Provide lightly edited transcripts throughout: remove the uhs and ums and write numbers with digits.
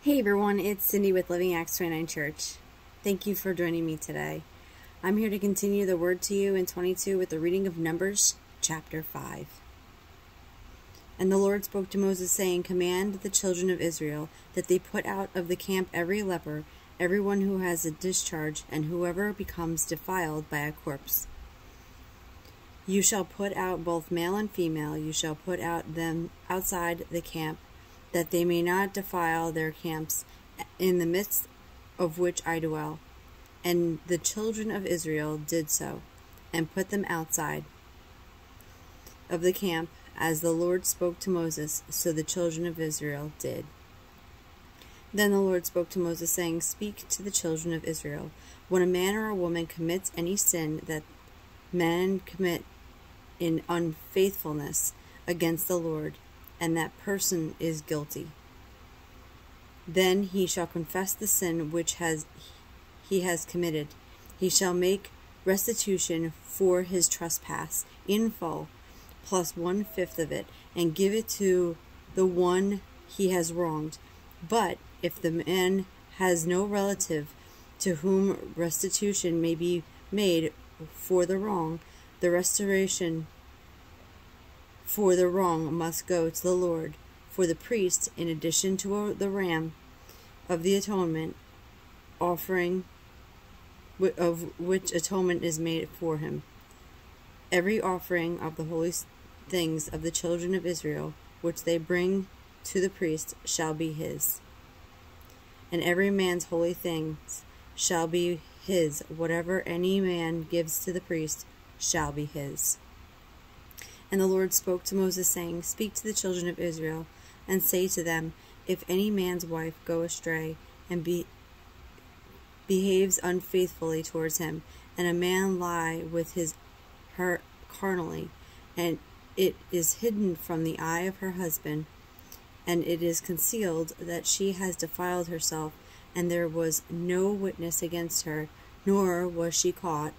Hey everyone, it's Cindy with Living Acts 29 Church. Thank you for joining me today. I'm here to continue the word to you in 22 with the reading of Numbers chapter 5. And the Lord spoke to Moses, saying, Command the children of Israel that they put out of the camp every leper, everyone who has a discharge, and whoever becomes defiled by a corpse. You shall put out both male and female, you shall put out them outside the camp, that they may not defile their camps in the midst of which I dwell. And the children of Israel did so, and put them outside of the camp, as the Lord spoke to Moses, so the children of Israel did. Then the Lord spoke to Moses, saying, Speak to the children of Israel, when a man or a woman commits any sin that men commit in unfaithfulness against the Lord, and that person is guilty, then he shall confess the sin which he has committed. He shall make restitution for his trespass in full, plus 1/5 of it, and give it to the one he has wronged. But if the man has no relative to whom restitution may be made for the wrong, the restoration for the wrong must go to the Lord, for the priest, in addition to the ram of the atonement offering, of which atonement is made for him. Every offering of the holy things of the children of Israel, which they bring to the priest, shall be his. And every man's holy things shall be his. Whatever any man gives to the priest shall be his. And the Lord spoke to Moses, saying, Speak to the children of Israel, and say to them, If any man's wife go astray, and behaves unfaithfully towards him, and a man lie with her carnally, and it is hidden from the eye of her husband, and it is concealed that she has defiled herself, and there was no witness against her, nor was she caught,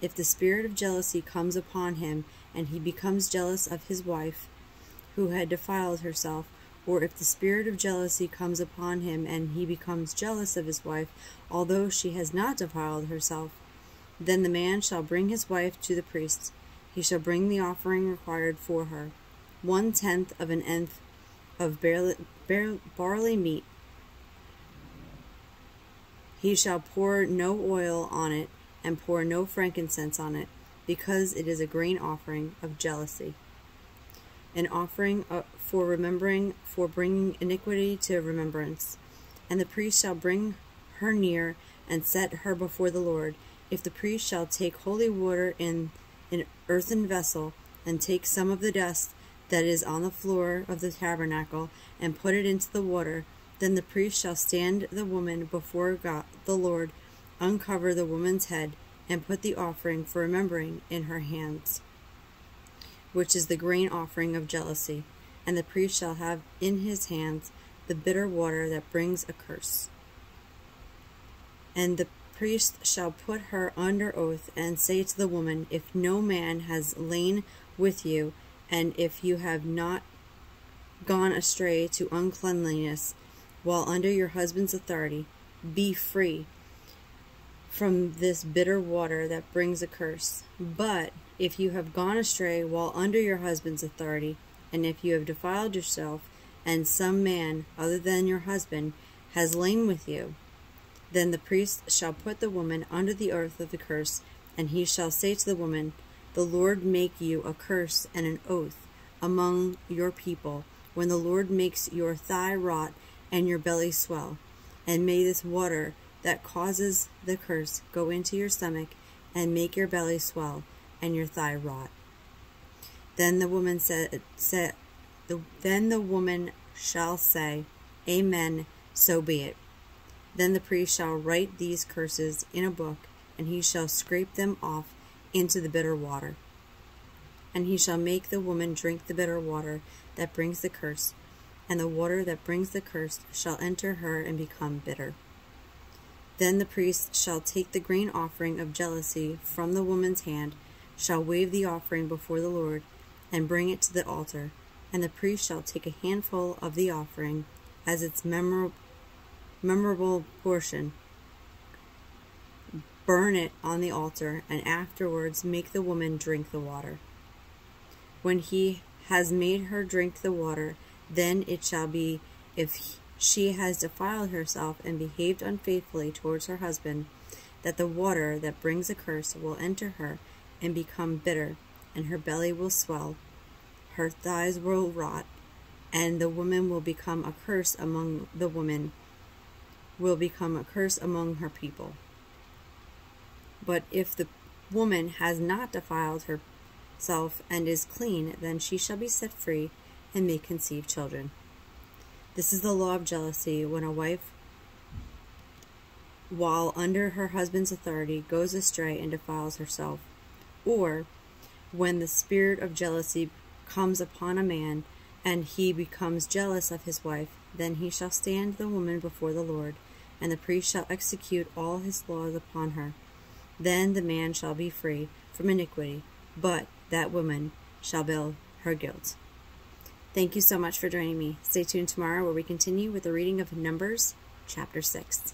if the spirit of jealousy comes upon him, and he becomes jealous of his wife, who had defiled herself, or if the spirit of jealousy comes upon him, and he becomes jealous of his wife, although she has not defiled herself, then the man shall bring his wife to the priest. He shall bring the offering required for her, 1/10 of an tenth of barley meat. He shall pour no oil on it, and pour no frankincense on it, because it is a grain offering of jealousy, an offering for remembering, for bringing iniquity to remembrance. And the priest shall bring her near, and set her before the Lord. If the priest shall take holy water in an earthen vessel, and take some of the dust that is on the floor of the tabernacle, and put it into the water, then the priest shall stand the woman before God the Lord, uncover the woman's head, and put the offering for remembering in her hands, which is the grain offering of jealousy. And the priest shall have in his hands the bitter water that brings a curse. And the priest shall put her under oath, and say to the woman, If no man has lain with you, and if you have not gone astray to uncleanliness while under your husband's authority, be free from this bitter water that brings a curse. But if you have gone astray while under your husband's authority, and if you have defiled yourself, and some man other than your husband has lain with you, then the priest shall put the woman under the oath of the curse, and he shall say to the woman, The Lord make you a curse and an oath among your people, when the Lord makes your thigh rot and your belly swell, and may this water that causes the curse go into your stomach, and make your belly swell, and your thigh rot. Then the woman then the woman shall say, Amen, so be it. Then the priest shall write these curses in a book, and he shall scrape them off into the bitter water. And he shall make the woman drink the bitter water that brings the curse, and the water that brings the curse shall enter her and become bitter. Then the priest shall take the grain offering of jealousy from the woman's hand, shall wave the offering before the Lord, and bring it to the altar. And the priest shall take a handful of the offering as its memorable portion. Burn it on the altar, and afterwards make the woman drink the water. When he has made her drink the water, then it shall be, if she has defiled herself and behaved unfaithfully towards her husband, that the water that brings a curse will enter her and become bitter, and her belly will swell, her thighs will rot, and the woman will become a curse among the women, will become a curse among her people. But if the woman has not defiled herself and is clean, then she shall be set free and may conceive children. This is the law of jealousy: when a wife, while under her husband's authority, goes astray and defiles herself, or when the spirit of jealousy comes upon a man, and he becomes jealous of his wife, then he shall stand the woman before the Lord, and the priest shall execute all his laws upon her. Then the man shall be free from iniquity, but that woman shall bear her guilt. Thank you so much for joining me. Stay tuned tomorrow where we continue with the reading of Numbers chapter 6.